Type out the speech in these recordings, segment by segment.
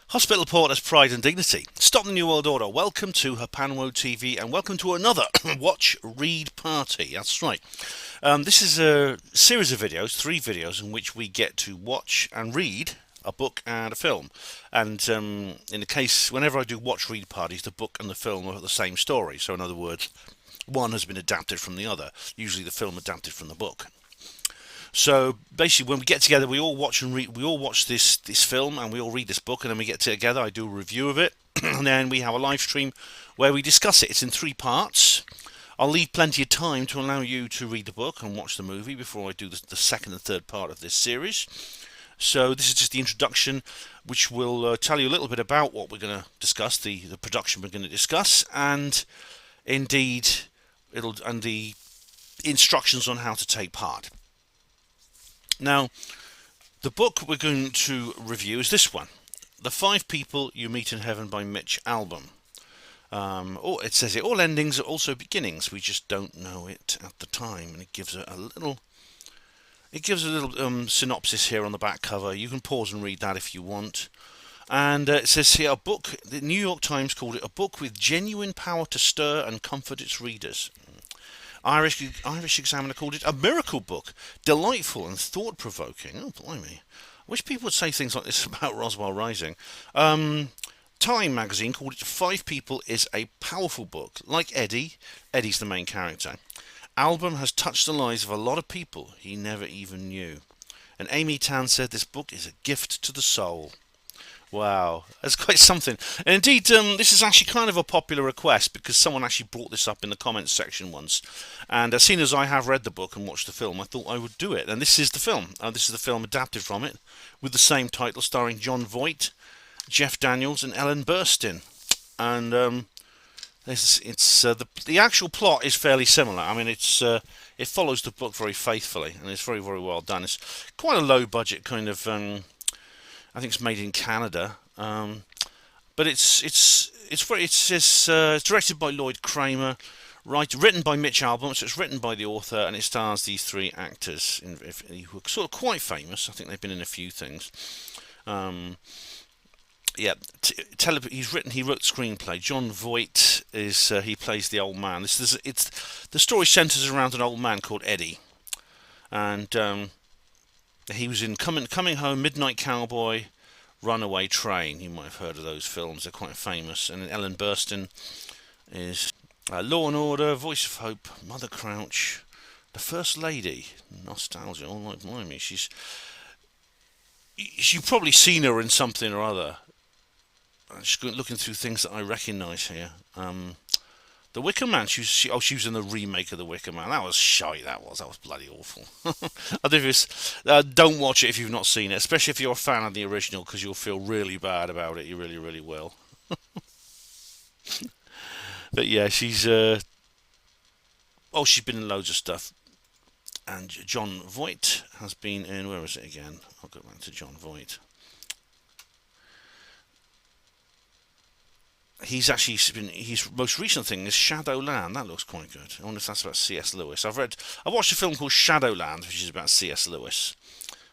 Hospital Porter's Pride and Dignity. Stop the New World Order. Welcome to HPANWO TV and welcome to another Watch Read Party. That's right. This is a series of videos, 3 videos, in which we get to watch and read a book and a film. And in the case, whenever I do watch read parties, the book and the film are the same story. So in other words, one has been adapted from the other, usually the film adapted from the book. So basically, when we get together, we all watch and read. We all watch this film, and we all read this book, and then we get together. I do a review of it, and then we have a live stream where we discuss it. It's in 3 parts. I'll leave plenty of time to allow you to read the book and watch the movie before I do the second and third part of this series. So this is just the introduction, which will tell you a little bit about what we're going to discuss, the production we're going to discuss, and indeed the instructions on how to take part. Now, the book we're going to review is this one, The 5 People You Meet in Heaven by Mitch Albom. It says it, all endings are also beginnings. We just don't know it at the time, and it gives a little synopsis here on the back cover. You can pause and read that if you want. And it says here, a book. The New York Times called it a book with genuine power to stir and comfort its readers. Irish Examiner called it a miracle book, delightful and thought-provoking. Oh, blimey. I wish people would say things like this about Roswell Rising. Time magazine called it 5 People is a powerful book. Like Eddie's the main character. Albom has touched the lives of a lot of people he never even knew. And Amy Tan said this book is a gift to the soul. Wow, that's quite something. And indeed, this is actually kind of a popular request because someone actually brought this up in the comments section once. And as soon as I have read the book and watched the film, I thought I would do it. And this is the film. This is the film adapted from it, with the same title, starring Jon Voight, Jeff Daniels, and Ellen Burstyn. And the actual plot is fairly similar. I mean, it follows the book very faithfully, and it's very, very well done. It's quite a low budget kind of. I think it's made in Canada, but it's directed by Lloyd Kramer, written by Mitch Albom, so it's written by the author, and it stars these 3 actors who are sort of quite famous. I think they've been in a few things. He wrote the screenplay. Jon Voight he plays the old man. The story centres around an old man called Eddie, and he was in Coming Home, Midnight Cowboy, Runaway Train. You might have heard of those films. They're quite famous. And Ellen Burstyn is Law and Order, Voice of Hope, Mother Crouch, The First Lady, Nostalgia. Oh, like blimey, you've probably seen her in something or other. I'm just looking through things that I recognise here. The Wicker Man. She was in the remake of The Wicker Man. That was shite. That was bloody awful. Don't watch it if you've not seen it, especially if you're a fan of the original, because you'll feel really bad about it. You really, really will. But yeah, she's been in loads of stuff. And Jon Voight has been in. Where is it again? I'll go back to Jon Voight. His most recent thing is Shadowland. That looks quite good. I wonder if that's about C.S. Lewis. I watched a film called Shadowland, which is about C.S. Lewis,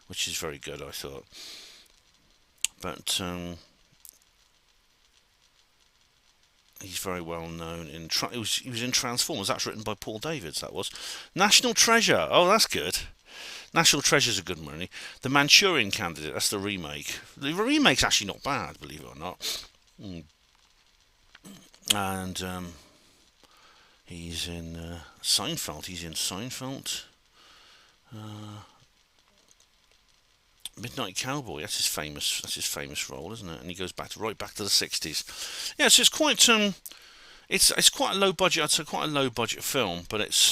which is very good, I thought. But he's very well known in. He was in Transformers. That's written by Paul Davids. That was National Treasure. Oh, that's good. National Treasure's a good one, really. The Manchurian Candidate. That's the remake. The remake's actually not bad, believe it or not. And he's in Seinfeld. He's in Seinfeld. Midnight Cowboy. That's his famous role, isn't it? And he goes right back to the 60s. Yeah, so it's quite it's quite a low budget. I'd say quite a low budget film, but it's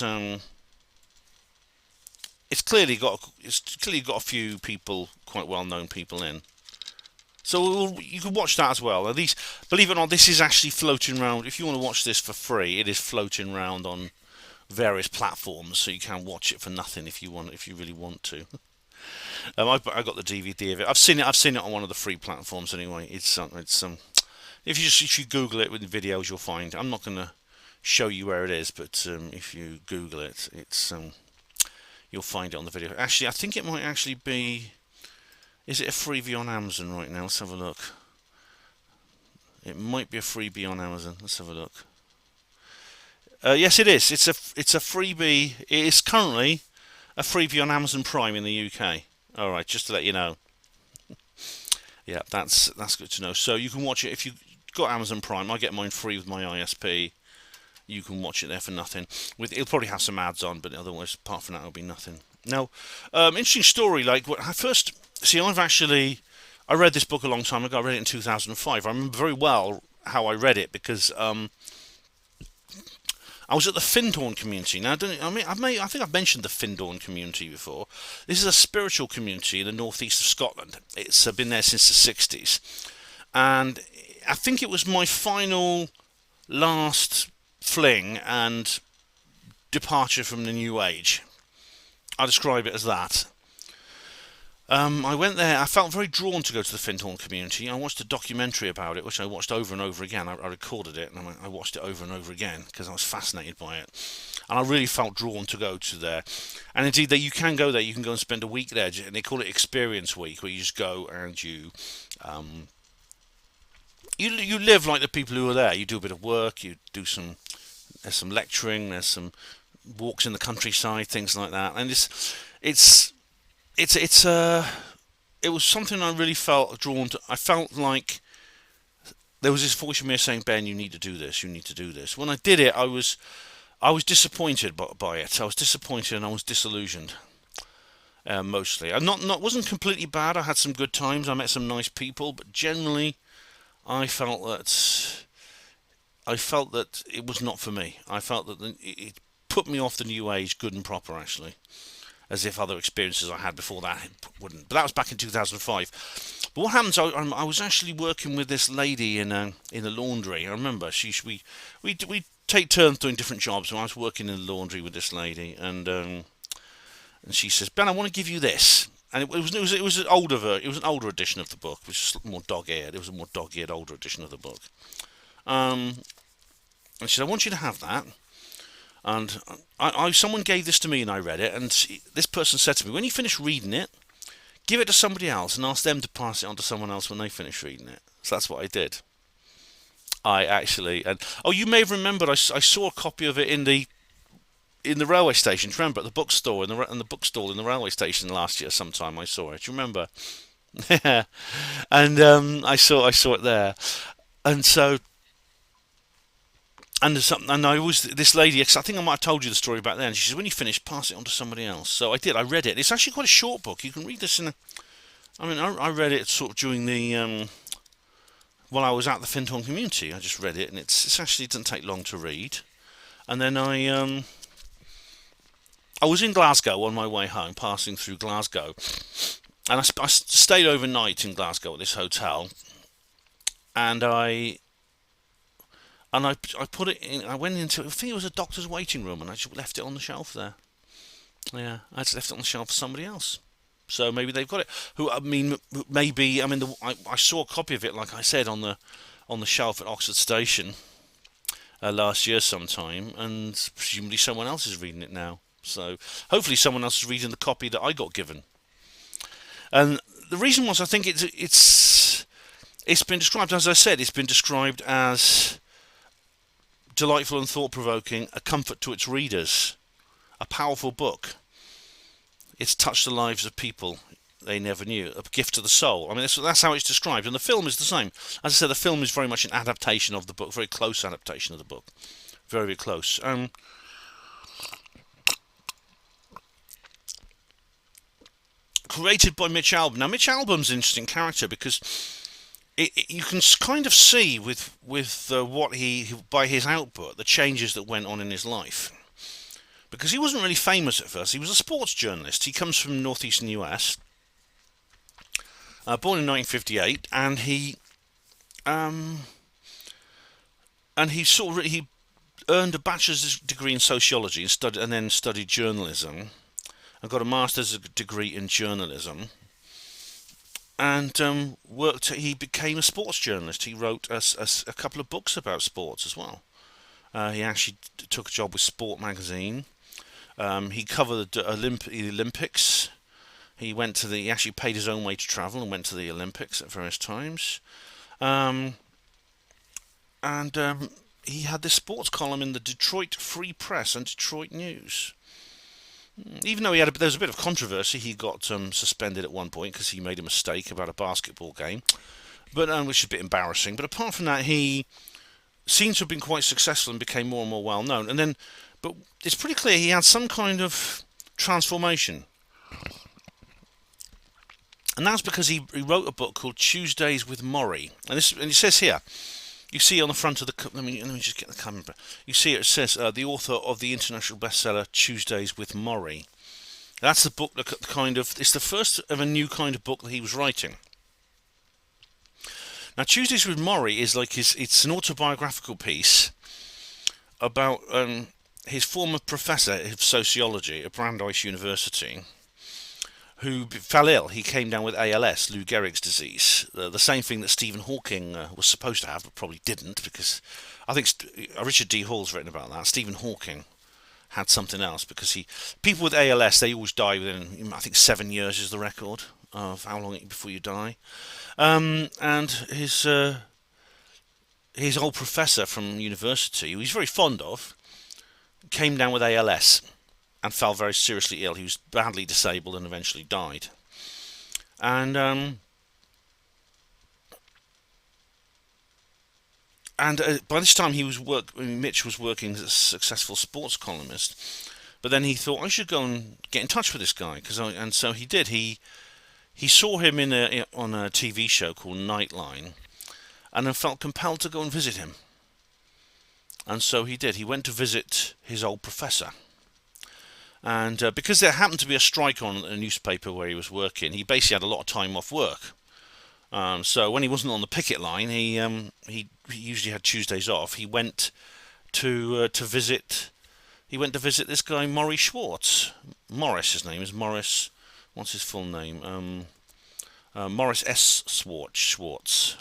clearly got a few people, quite well known people in. So you can watch that as well. Believe it or not, this is actually floating around. If you want to watch this for free, it is floating around on various platforms, so you can watch it for nothing if you really want to. I got the DVD of it. I've seen it on one of the free platforms anyway. If you Google it with the videos, you'll find. I'm not going to show you where it is, but if you Google it, you'll find it on the video. Actually, I think it might actually be. Is it a freebie on Amazon right now? Let's have a look. It might be a freebie on Amazon. Let's have a look. Yes, it is. It's a freebie. It is currently a freebie on Amazon Prime in the UK. All right, just to let you know. Yeah, that's good to know. So you can watch it if you've got Amazon Prime. I get mine free with my ISP. You can watch it there for nothing. It'll probably have some ads on, but otherwise, apart from that, it'll be nothing. Now, interesting story. Like I first see, I read this book a long time ago. I read it in 2005. I remember very well how I read it because I was at the Findhorn community. Now, I think I've mentioned the Findhorn community before. This is a spiritual community in the northeast of Scotland. It's been there since the 60s, and I think it was my last fling and departure from the New Age. I describe it as that. I went there. I felt very drawn to go to the Findhorn community. I watched a documentary about it, which I watched over and over again. I recorded it and I watched it over and over again because I was fascinated by it, and I really felt drawn to go to there. And indeed, that you can go there. You can go and spend a week there, and they call it Experience Week, where you just go and you live like the people who are there. You do a bit of work. You do there's some lecturing. There's some walks in the countryside, things like that. And it was something I really felt drawn to. I felt like there was this voice in me saying, "Ben, you need to do this. You need to do this." When I did it, I was disappointed by it. I was disappointed and I was disillusioned. Mostly, I wasn't completely bad. I had some good times. I met some nice people, but generally, I felt that it was not for me. I felt that it put me off the New Age, good and proper, actually, as if other experiences I had before that wouldn't. But that was back in 2005. But what happens? I was actually working with this lady in a laundry. I remember we take turns doing different jobs. And I was working in the laundry with this lady, and she says, "Ben, I want to give you this." And it was an older edition of the book, which was more dog-eared. It was a more dog-eared older edition of the book. And she said, "I want you to have that." And someone gave this to me and I read it, and this person said to me, "When you finish reading it, give it to somebody else and ask them to pass it on to someone else when they finish reading it." So that's what I did. You may have remembered I saw a copy of it in the railway station. Do you remember, at the bookstore in the bookstall in the railway station last year sometime? I saw it. Do you remember? And I saw it there, and so. And this lady, I think I might have told you the story back then. She said, "When you finish, pass it on to somebody else." So I did. I read it. It's actually quite a short book. You can read this I read it sort of during the while I was at the Findhorn community. I just read it, and it doesn't take long to read. And then I was in Glasgow on my way home, passing through Glasgow, and I stayed overnight in Glasgow at this hotel, and I put it in. I went into, I think it was a doctor's waiting room, and I just left it on the shelf there. Yeah, I just left it on the shelf for somebody else. So maybe they've got it. I saw a copy of it, like I said, on the shelf at Oxford Station last year sometime, and presumably someone else is reading it now. So hopefully someone else is reading the copy that I got given. And the reason was, I think it's been described, as I said, it's been described as delightful and thought-provoking, a comfort to its readers, a powerful book. It's touched the lives of people they never knew, a gift to the soul. I mean, that's how it's described, and the film is the same. As I said, the film is very much an adaptation of the book, very close adaptation of the book, very, very close. Created by Mitch Albom. Now, Mitch Albom's an interesting character because you can kind of see with by his output, the changes that went on in his life. Because he wasn't really famous at first. He was a sports journalist. He comes from northeastern US, born in 1958, and he earned a bachelor's degree in sociology and then studied journalism, and got a master's degree in journalism. And he became a sports journalist. He wrote a couple of books about sports as well. He actually took a job with Sport magazine. He covered the Olympics. He actually paid his own way to travel and went to the Olympics at various times. And and he had this sports column in the Detroit Free Press and Detroit News. Even though there was a bit of controversy, he got suspended at one point because he made a mistake about a basketball game, but which is a bit embarrassing. But apart from that, he seems to have been quite successful and became more and more well known. But it's pretty clear he had some kind of transformation, and that's because he wrote a book called Tuesdays with Morrie, and it says here. You see on the front of the... Let me just get the camera. You see it says the author of the international bestseller Tuesdays with Morrie. That's the book that it's the first of a new kind of book that he was writing. Now, Tuesdays with Morrie is like it's an autobiographical piece about his former professor of sociology at Brandeis University, who fell ill. He came down with ALS, Lou Gehrig's disease, the same thing that Stephen Hawking was supposed to have, but probably didn't, because I think Richard D. Hall's written about that. Stephen Hawking had something else, because people with ALS, they always die within, I think, 7 years is the record of how long before you die. And his old professor from university, who he's very fond of, came down with ALS and fell very seriously ill. He was badly disabled and eventually died. And by this time Mitch was working as a successful sports columnist. But then he thought, I should go and get in touch with this guy, and so he did. He saw him on a TV show called Nightline, and then felt compelled to go and visit him. And so he did. He went to visit his old professor. And because there happened to be a strike on a newspaper where he was working, he basically had a lot of time off work. So when he wasn't on the picket line, he usually had Tuesdays off. He went to visit. He went to visit this guy Morrie Schwartz. Morris, his name is Morris. What's his full name? Morris S. Schwartz.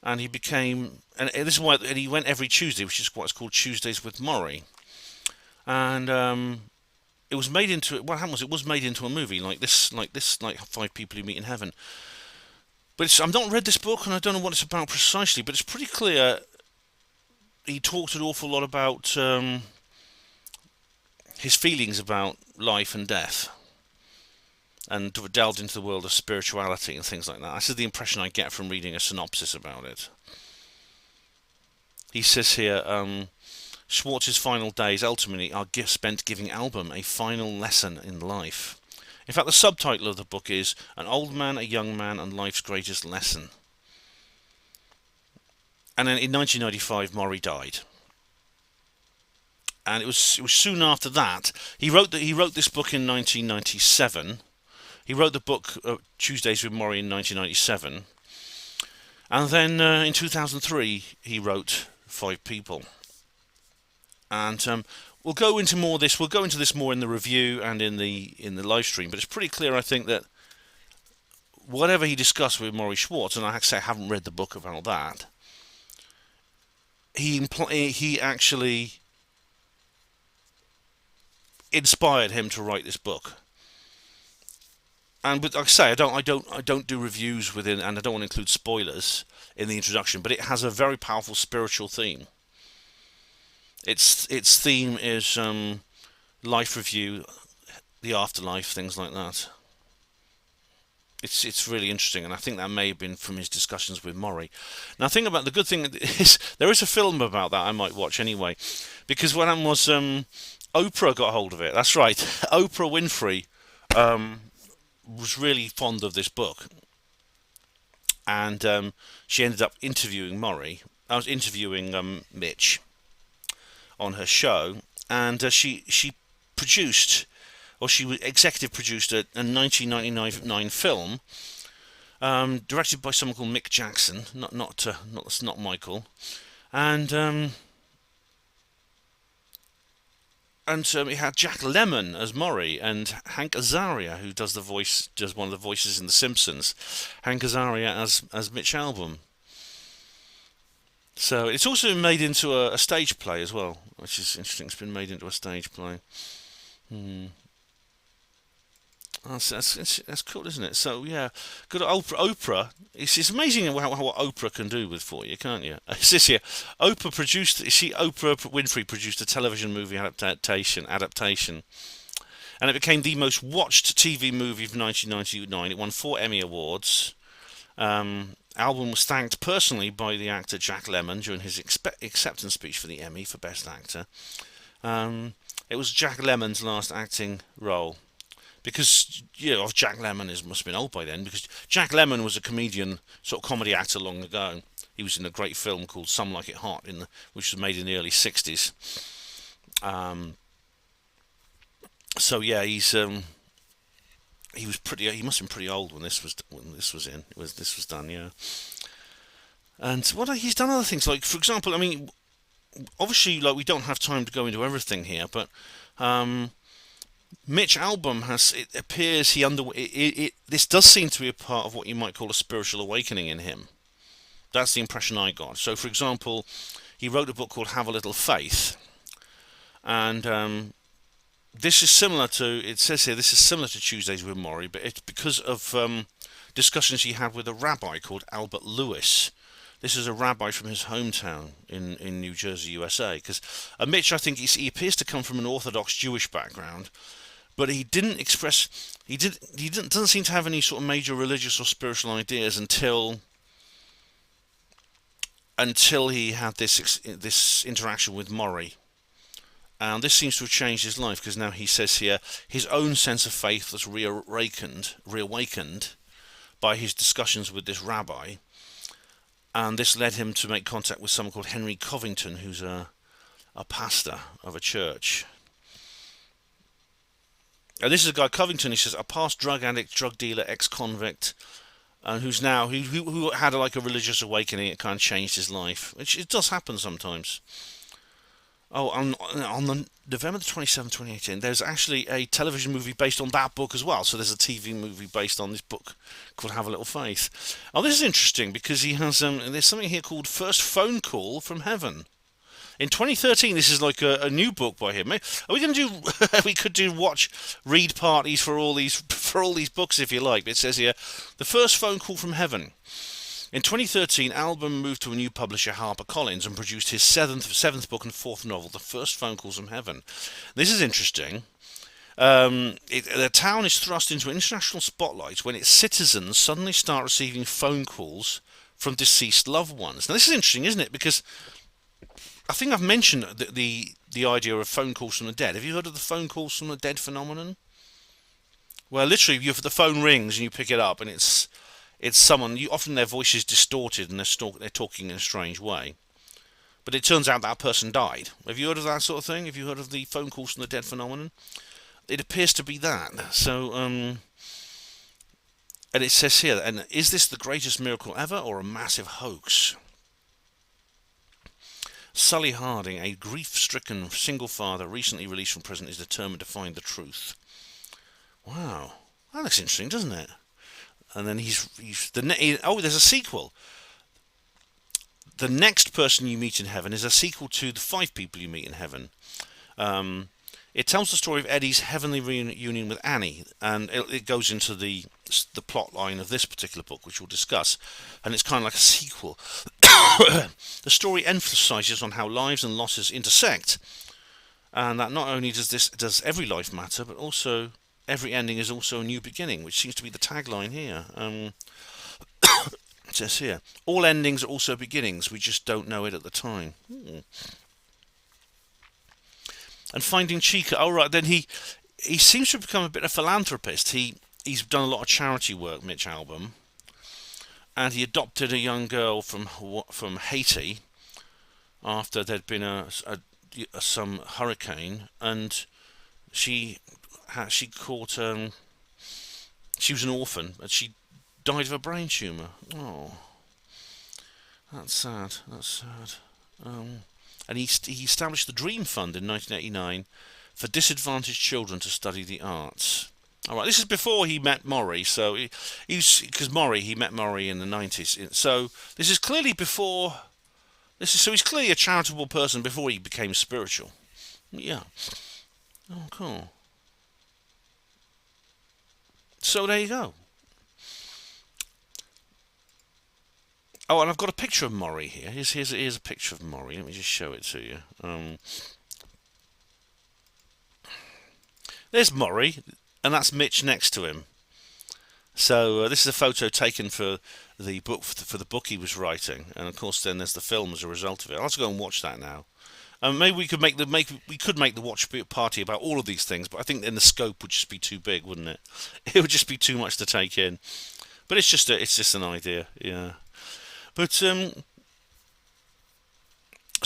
And he became. And this is why. And he went every Tuesday, which is what's called Tuesdays with Morrie. And it was made into. What happened was it was made into a movie like this, like Five People Who Meet in Heaven. But I've not read this book, and I don't know what it's about precisely. But it's pretty clear he talked an awful lot about his feelings about life and death, and delved into the world of spirituality and things like that. This is the impression I get from reading a synopsis about it. He says here, Schwartz's final days ultimately are spent giving Albom a final lesson in life. In fact, the subtitle of the book is An Old Man, a Young Man, and Life's Greatest Lesson. And then in 1995, Morrie died. And it was soon after that he wrote this book in 1997. He wrote the book Tuesdays with Morrie in 1997, and then in 2003 he wrote Five People. And we'll go into more of this. We'll go into this more in the review and in the live stream. But it's pretty clear, I think, that whatever he discussed with Morrie Schwartz, and I have to say I haven't read the book about that, he actually inspired him to write this book. But like I say, I don't do reviews within, and I don't want to include spoilers in the introduction. But it has a very powerful spiritual theme. Its theme is life review, the afterlife, things like that. It's really interesting, and I think that may have been from his discussions with Morrie. Now, the good thing is there is a film about that I might watch anyway, because what happened was Oprah got hold of it. That's right, Oprah Winfrey was really fond of this book, and she ended up interviewing Morrie. I was interviewing Mitch on her show, and she produced, or she executive produced a 1999 film directed by someone called Mick Jackson, not Michael, and it had Jack Lemmon as Morrie and Hank Azaria, who does one of the voices in The Simpsons. Hank Azaria as Mitch Albom. So it's also been made into a stage play as well, which is interesting. It's been made into a stage play. That's cool, isn't it? So yeah, good Oprah. Oprah. It's amazing what Oprah can do with for you, can't you? It says here, Oprah Winfrey produced a television movie adaptation, and it became the most watched TV movie of 1999. It won 4 Emmy awards. Albom was thanked personally by the actor Jack Lemmon during his acceptance speech for the Emmy for Best Actor. It was Jack Lemmon's last acting role. Because Jack Lemmon must have been old by then. Because Jack Lemmon was a comedian, sort of comedy actor long ago. He was in a great film called Some Like It Hot, which was made in the early '60s. So yeah, he was pretty. He must have been pretty old when this was done. Yeah, and he's done other things, like for example, I mean, obviously, like we don't have time to go into everything here, but Mitch Albom it appears this does seem to be a part of what you might call a spiritual awakening in him. That's the impression I got. So, for example, he wrote a book called Have a Little Faith, and this is similar to. It says here this is similar to Tuesdays with Morrie, but it's because of discussions he had with a rabbi called Albert Lewis. This is a rabbi from his hometown in New Jersey, USA. Because Mitch, I think he appears to come from an Orthodox Jewish background, but he doesn't seem to have any sort of major religious or spiritual ideas until he had this interaction with Morrie. And this seems to have changed his life, because now he says here his own sense of faith was reawakened by his discussions with this rabbi, and this led him to make contact with someone called Henry Covington, who's a pastor of a church. And this is a guy, Covington, he says, a past drug addict, drug dealer, ex-convict, and who had a religious awakening. It kind of changed his life, which it does happen sometimes. Oh, on the November the 27th, 2018, there's actually a television movie based on that book as well. So there's a TV movie based on this book called Have a Little Faith. Oh, this is interesting because he has there's something here called First Phone Call from Heaven. In 2013, this is like a new book by him. Are we going to do? We could do read parties for all these books if you like. But it says here, the First Phone Call from Heaven. In 2013, Albom moved to a new publisher, HarperCollins, and produced his seventh book and fourth novel, The First Phone Calls from Heaven. This is interesting. The town is thrust into international spotlight when its citizens suddenly start receiving phone calls from deceased loved ones. Now, this is interesting, isn't it? Because I think I've mentioned the idea of phone calls from the dead. Have you heard of the phone calls from the dead phenomenon? Well, literally, the phone rings and you pick it up, and it's someone. Often their voice is distorted and they're talking in a strange way. But it turns out that person died. Have you heard of that sort of thing? Have you heard of the phone calls from the dead phenomenon? It appears to be that. So, and it says here, and is this the greatest miracle ever or a massive hoax? Sully Harding, a grief-stricken single father recently released from prison, is determined to find the truth. Wow. That looks interesting, doesn't it? And then there's a sequel. The next person you meet in heaven is a sequel to the 5 people you meet in heaven. It tells the story of Eddie's heavenly reunion with Annie, and it goes into the plot line of this particular book, which we'll discuss. And it's kind of like a sequel. The story emphasizes on how lives and losses intersect, and that not only does every life matter, but also every ending is also a new beginning, which seems to be the tagline here. It says here, all endings are also beginnings, we just don't know it at the time. And Finding Chica, then he seems to have become a bit of a philanthropist. He's done a lot of charity work, Mitch Albom, and he adopted a young girl from Haiti after there'd been some hurricane, and she caught she was an orphan, and she died of a brain tumour. Oh, that's sad. And he established the Dream Fund in 1989 for disadvantaged children to study the arts. All right, this is before he met Morrie, so he met Morrie in the 90s. So this is clearly before. So he's clearly a charitable person before he became spiritual. Yeah. Oh, cool. So there you go. Oh, and I've got a picture of Maury here. Here's a picture of Maury. Let me just show it to you. There's Maury, and that's Mitch next to him. So this is a photo taken for the book he was writing, and of course then there's the film as a result of it. I'll have to go and watch that now. Maybe we could make the watch party about all of these things, but I think then the scope would just be too big, wouldn't it? It would just be too much to take in. But it's just an idea, yeah. But so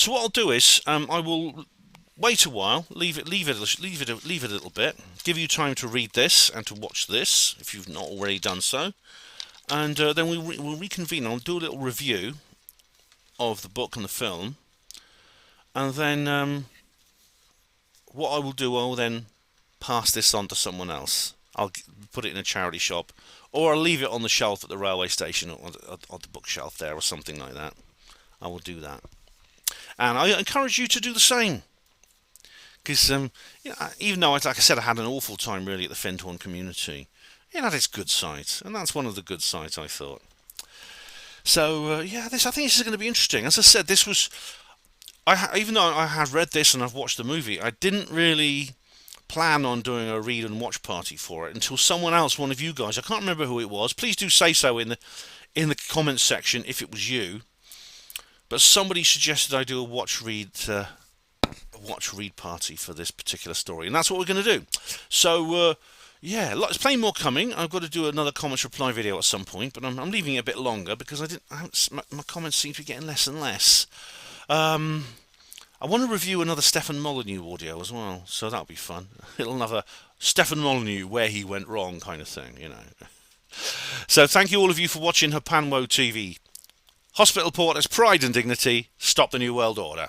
what I'll do is I will wait a while, leave it a little bit, give you time to read this and to watch this if you've not already done so, and then we'll reconvene. I'll do a little review of the book and the film, and then what I will do, I will then pass this on to someone else. I'll put it in a charity shop, or I'll leave it on the shelf at the railway station or on the bookshelf there or something like that. I will do that, and I encourage you to do the same. Because even though, like I said, I had an awful time really at the Fenton community, it had its good sides, and that's one of the good sides, I thought. So yeah, I think this is going to be interesting. As I said, this was, even though I had read this and I've watched the movie, I didn't really plan on doing a read and watch party for it until someone else, one of you guys, I can't remember who it was. Please do say so in the comments section if it was you. But somebody suggested I do a watch read party for this particular story, and that's what we're going to do. So yeah, there's plenty more coming. I've got to do another comments reply video at some point, but I'm leaving it a bit longer because my comments seem to be getting less and less. I want to review another Stefan Molyneux audio as well, so that'll be fun. Another Stefan Molyneux where he went wrong kind of thing, you know. So thank you all of you for watching HPANWO TV. Hospital Porters, pride and dignity. Stop the New World Order.